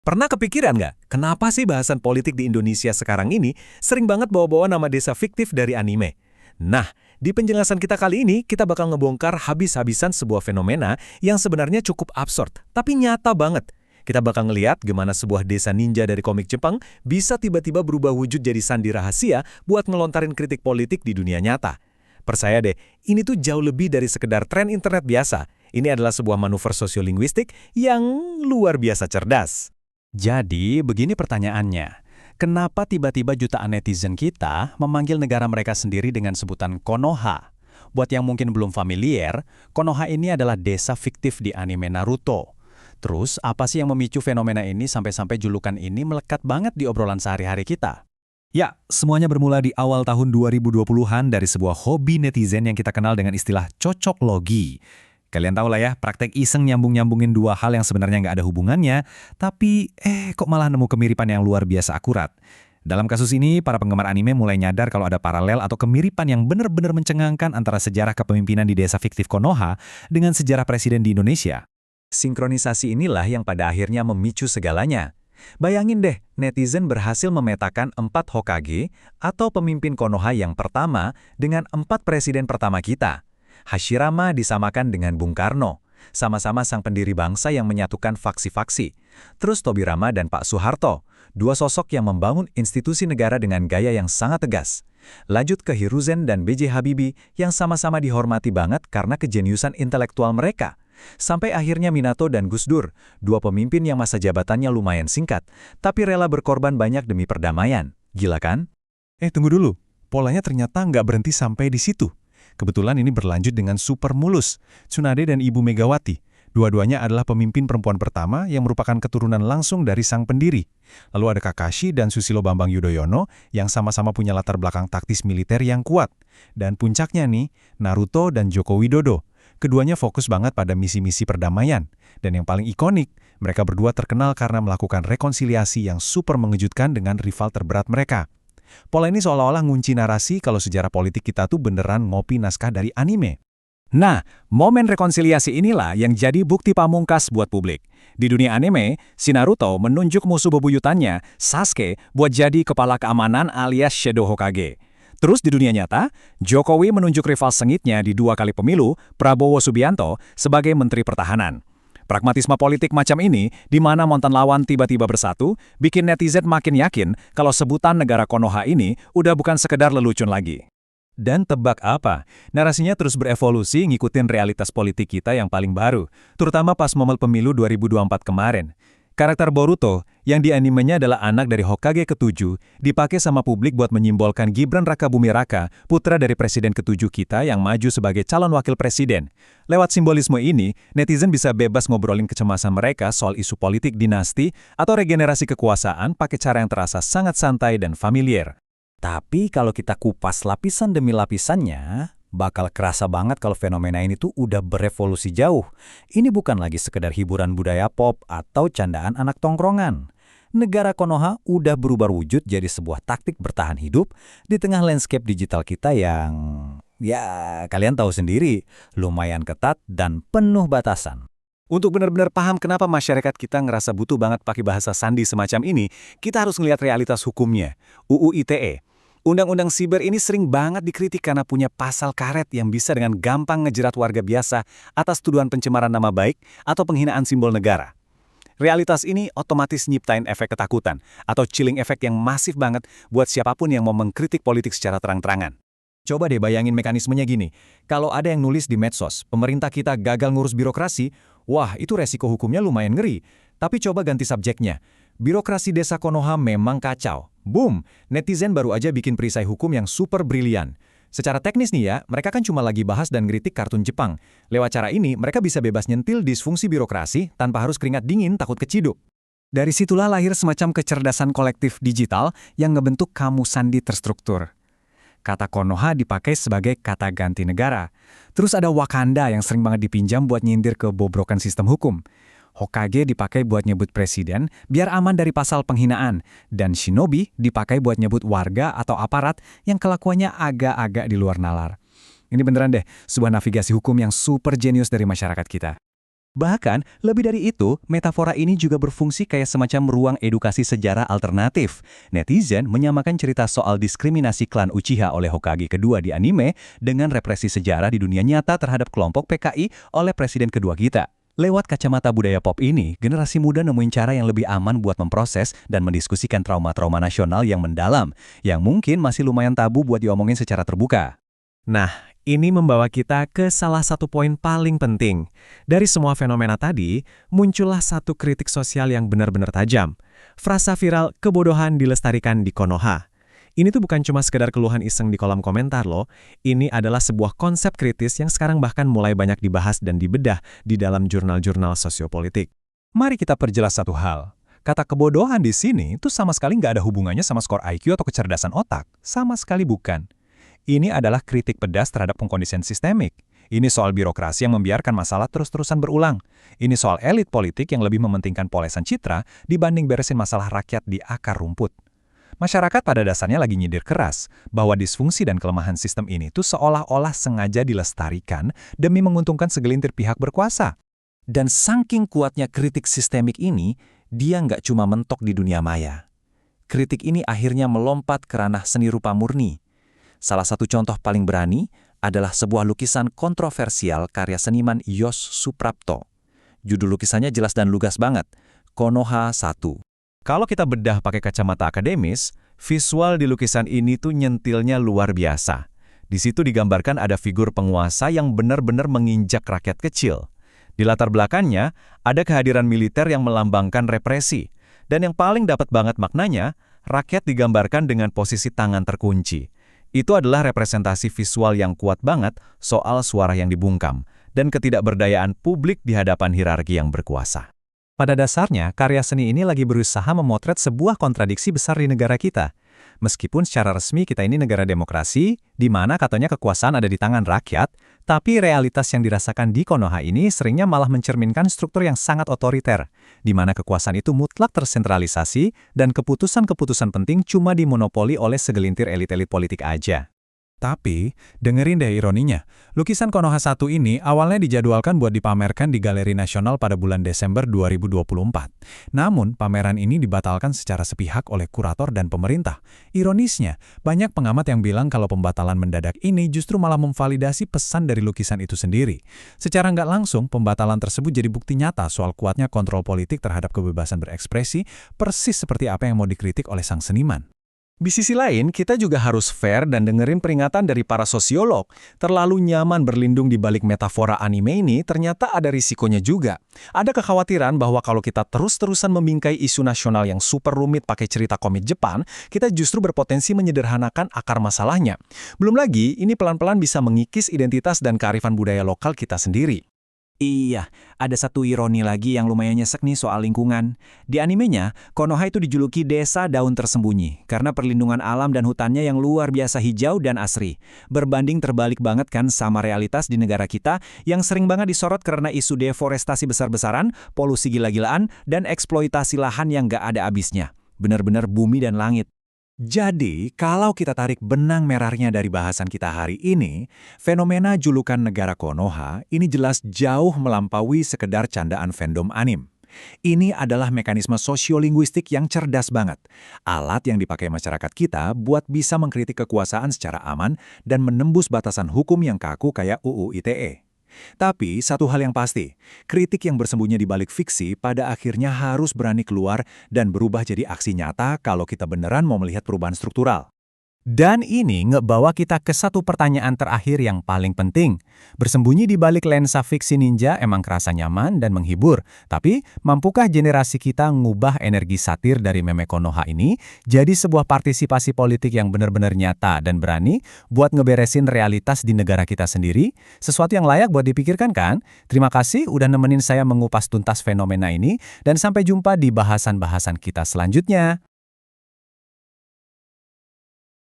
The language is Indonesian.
Pernah kepikiran nggak, kenapa sih bahasan politik di Indonesia sekarang ini sering banget bawa-bawa nama desa fiktif dari anime? Nah, di penjelasan kita kali ini, kita bakal ngebongkar habis-habisan sebuah fenomena yang sebenarnya cukup absurd, tapi nyata banget. Kita bakal ngeliat gimana sebuah desa ninja dari komik Jepang bisa tiba-tiba berubah wujud jadi sandi rahasia buat ngelontarin kritik politik di dunia nyata. Percaya deh, ini tuh jauh lebih dari sekedar tren internet biasa. Ini adalah sebuah manuver sosiolinguistik yang luar biasa cerdas. Jadi, begini pertanyaannya. Kenapa tiba-tiba jutaan netizen kita memanggil negara mereka sendiri dengan sebutan Konoha? Buat yang mungkin belum familiar, Konoha ini adalah desa fiktif di anime Naruto. Terus, apa sih yang memicu fenomena ini sampai-sampai julukan ini melekat banget di obrolan sehari-hari kita? Ya, semuanya bermula di awal tahun 2020-an dari sebuah hobi netizen yang kita kenal dengan istilah cocok logi. Kalian tahu lah ya, praktek iseng nyambung-nyambungin dua hal yang sebenarnya nggak ada hubungannya, tapi kok malah nemu kemiripan yang luar biasa akurat. Dalam kasus ini, para penggemar anime mulai nyadar kalau ada paralel atau kemiripan yang benar-benar mencengangkan antara sejarah kepemimpinan di desa fiktif Konoha dengan sejarah presiden di Indonesia. Sinkronisasi inilah yang pada akhirnya memicu segalanya. Bayangin deh, netizen berhasil memetakan 4 Hokage atau pemimpin Konoha yang pertama dengan 4 presiden pertama kita. Hashirama disamakan dengan Bung Karno, sama-sama sang pendiri bangsa yang menyatukan faksi-faksi. Terus Tobirama dan Pak Soeharto, dua sosok yang membangun institusi negara dengan gaya yang sangat tegas. Lanjut ke Hiruzen dan B.J. Habibie yang sama-sama dihormati banget karena kejeniusan intelektual mereka. Sampai akhirnya Minato dan Gus Dur, dua pemimpin yang masa jabatannya lumayan singkat, tapi rela berkorban banyak demi perdamaian. Gila kan? Tunggu dulu, polanya ternyata nggak berhenti sampai di situ. Kebetulan ini berlanjut dengan Super Mulus, Tsunade dan Ibu Megawati. Dua-duanya adalah pemimpin perempuan pertama yang merupakan keturunan langsung dari sang pendiri. Lalu ada Kakashi dan Susilo Bambang Yudhoyono yang sama-sama punya latar belakang taktis militer yang kuat. Dan puncaknya nih, Naruto dan Joko Widodo. Keduanya fokus banget pada misi-misi perdamaian. Dan yang paling ikonik, mereka berdua terkenal karena melakukan rekonsiliasi yang super mengejutkan dengan rival terberat mereka. Pola ini seolah-olah ngunci narasi kalau sejarah politik kita tuh beneran ngopi naskah dari anime. Nah, momen rekonsiliasi inilah yang jadi bukti pamungkas buat publik. Di dunia anime, si Naruto menunjuk musuh bebuyutannya, Sasuke, buat jadi kepala keamanan alias Shadow Hokage. Terus di dunia nyata, Jokowi menunjuk rival sengitnya di 2 kali pemilu, Prabowo Subianto, sebagai Menteri Pertahanan. Pragmatisme politik macam ini, di mana mantan lawan tiba-tiba bersatu, bikin netizen makin yakin kalau sebutan negara Konoha ini udah bukan sekedar lelucon lagi. Dan tebak apa? Narasinya terus berevolusi ngikutin realitas politik kita yang paling baru, terutama pas momen pemilu 2024 kemarin. Karakter Boruto, yang di animenya adalah anak dari Hokage ke-7, dipakai sama publik buat menyimbolkan Gibran Rakabumi Raka, putra dari presiden ke-7 kita yang maju sebagai calon wakil presiden. Lewat simbolisme ini, netizen bisa bebas ngobrolin kecemasan mereka soal isu politik dinasti atau regenerasi kekuasaan pakai cara yang terasa sangat santai dan familiar. Tapi kalau kita kupas lapisan demi lapisannya, bakal kerasa banget kalau fenomena ini tuh udah berevolusi jauh. Ini bukan lagi sekedar hiburan budaya pop atau candaan anak tongkrongan. Negara Konoha udah berubah wujud jadi sebuah taktik bertahan hidup di tengah landscape digital kita yang, ya kalian tahu sendiri, lumayan ketat dan penuh batasan. Untuk benar-benar paham kenapa masyarakat kita ngerasa butuh banget pakai bahasa sandi semacam ini, kita harus ngelihat realitas hukumnya. UU ITE. Undang-undang siber ini sering banget dikritik karena punya pasal karet yang bisa dengan gampang ngejerat warga biasa atas tuduhan pencemaran nama baik atau penghinaan simbol negara. Realitas ini otomatis nyiptain efek ketakutan atau chilling effect yang masif banget buat siapapun yang mau mengkritik politik secara terang-terangan. Coba deh bayangin mekanismenya gini, kalau ada yang nulis di medsos, pemerintah kita gagal ngurus birokrasi, wah itu resiko hukumnya lumayan ngeri. Tapi coba ganti subjeknya, birokrasi desa Konoha memang kacau. Boom, netizen baru aja bikin perisai hukum yang super brilian. Secara teknis nih ya, mereka kan cuma lagi bahas dan ngeritik kartun Jepang. Lewat cara ini, mereka bisa bebas nyentil disfungsi birokrasi tanpa harus keringat dingin takut keciduk. Dari situlah lahir semacam kecerdasan kolektif digital yang ngebentuk kamus sandi terstruktur. Kata Konoha dipakai sebagai kata ganti negara. Terus ada Wakanda yang sering banget dipinjam buat nyindir kebobrokan sistem hukum. Hokage dipakai buat nyebut presiden biar aman dari pasal penghinaan. Dan Shinobi dipakai buat nyebut warga atau aparat yang kelakuannya agak-agak di luar nalar. Ini beneran deh, sebuah navigasi hukum yang super jenius dari masyarakat kita. Bahkan, lebih dari itu, metafora ini juga berfungsi kayak semacam ruang edukasi sejarah alternatif. Netizen menyamakan cerita soal diskriminasi klan Uchiha oleh Hokage kedua di anime dengan represi sejarah di dunia nyata terhadap kelompok PKI oleh presiden kedua kita. Lewat kacamata budaya pop ini, generasi muda nemuin cara yang lebih aman buat memproses dan mendiskusikan trauma-trauma nasional yang mendalam, yang mungkin masih lumayan tabu buat diomongin secara terbuka. Nah, ini membawa kita ke salah satu poin paling penting. Dari semua fenomena tadi, muncullah satu kritik sosial yang benar-benar tajam. Frasa viral kebodohan dilestarikan di Konoha. Ini tuh bukan cuma sekedar keluhan iseng di kolom komentar loh. Ini adalah sebuah konsep kritis yang sekarang bahkan mulai banyak dibahas dan dibedah di dalam jurnal-jurnal sosiopolitik. Mari kita perjelas satu hal. Kata kebodohan di sini tuh sama sekali nggak ada hubungannya sama skor IQ atau kecerdasan otak. Sama sekali bukan. Ini adalah kritik pedas terhadap pengkondisian sistemik. Ini soal birokrasi yang membiarkan masalah terus-terusan berulang. Ini soal elit politik yang lebih mementingkan polesan citra dibanding beresin masalah rakyat di akar rumput. Masyarakat pada dasarnya lagi nyindir keras bahwa disfungsi dan kelemahan sistem ini tuh seolah-olah sengaja dilestarikan demi menguntungkan segelintir pihak berkuasa. Dan saking kuatnya kritik sistemik ini, dia nggak cuma mentok di dunia maya. Kritik ini akhirnya melompat ke ranah seni rupa murni. Salah satu contoh paling berani adalah sebuah lukisan kontroversial karya seniman Yos Suprapto. Judul lukisannya jelas dan lugas banget, Konoha 1. Kalau kita bedah pakai kacamata akademis, visual di lukisan ini tuh nyentilnya luar biasa. Di situ digambarkan ada figur penguasa yang benar-benar menginjak rakyat kecil. Di latar belakangnya, ada kehadiran militer yang melambangkan represi. Dan yang paling dapat banget maknanya, rakyat digambarkan dengan posisi tangan terkunci. Itu adalah representasi visual yang kuat banget soal suara yang dibungkam dan ketidakberdayaan publik di hadapan hierarki yang berkuasa. Pada dasarnya, karya seni ini lagi berusaha memotret sebuah kontradiksi besar di negara kita. Meskipun secara resmi kita ini negara demokrasi, di mana katanya kekuasaan ada di tangan rakyat, tapi realitas yang dirasakan di Konoha ini seringnya malah mencerminkan struktur yang sangat otoriter, di mana kekuasaan itu mutlak tersentralisasi dan keputusan-keputusan penting cuma dimonopoli oleh segelintir elit-elit politik aja. Tapi, dengerin deh ironinya, lukisan Konoha 1 ini awalnya dijadwalkan buat dipamerkan di Galeri Nasional pada bulan Desember 2024. Namun, pameran ini dibatalkan secara sepihak oleh kurator dan pemerintah. Ironisnya, banyak pengamat yang bilang kalau pembatalan mendadak ini justru malah memvalidasi pesan dari lukisan itu sendiri. Secara nggak langsung, pembatalan tersebut jadi bukti nyata soal kuatnya kontrol politik terhadap kebebasan berekspresi, persis seperti apa yang mau dikritik oleh sang seniman. Di sisi lain, kita juga harus fair dan dengerin peringatan dari para sosiolog. Terlalu nyaman berlindung di balik metafora anime ini ternyata ada risikonya juga. Ada kekhawatiran bahwa kalau kita terus-terusan membingkai isu nasional yang super rumit pakai cerita komik Jepang, kita justru berpotensi menyederhanakan akar masalahnya. Belum lagi, ini pelan-pelan bisa mengikis identitas dan kearifan budaya lokal kita sendiri. Iya, ada satu ironi lagi yang lumayan nyesek nih soal lingkungan. Di animenya, Konoha itu dijuluki desa daun tersembunyi karena perlindungan alam dan hutannya yang luar biasa hijau dan asri. Berbanding terbalik banget kan sama realitas di negara kita yang sering banget disorot karena isu deforestasi besar-besaran, polusi gila-gilaan, dan eksploitasi lahan yang gak ada habisnya. Benar-benar bumi dan langit. Jadi, kalau kita tarik benang merahnya dari bahasan kita hari ini, fenomena julukan negara Konoha ini jelas jauh melampaui sekedar candaan fandom anime. Ini adalah mekanisme sosiolinguistik yang cerdas banget. Alat yang dipakai masyarakat kita buat bisa mengkritik kekuasaan secara aman dan menembus batasan hukum yang kaku kayak UU ITE. Tapi, satu hal yang pasti, kritik yang bersembunyi di balik fiksi pada akhirnya harus berani keluar dan berubah jadi aksi nyata kalau kita beneran mau melihat perubahan struktural. Dan ini ngebawa kita ke satu pertanyaan terakhir yang paling penting. Bersembunyi di balik lensa fiksi ninja emang kerasa nyaman dan menghibur, tapi mampukah generasi kita ngubah energi satir dari meme Konoha ini jadi sebuah partisipasi politik yang benar-benar nyata dan berani buat ngeberesin realitas di negara kita sendiri? Sesuatu yang layak buat dipikirkan kan? Terima kasih udah nemenin saya mengupas tuntas fenomena ini, dan sampai jumpa di bahasan-bahasan kita selanjutnya.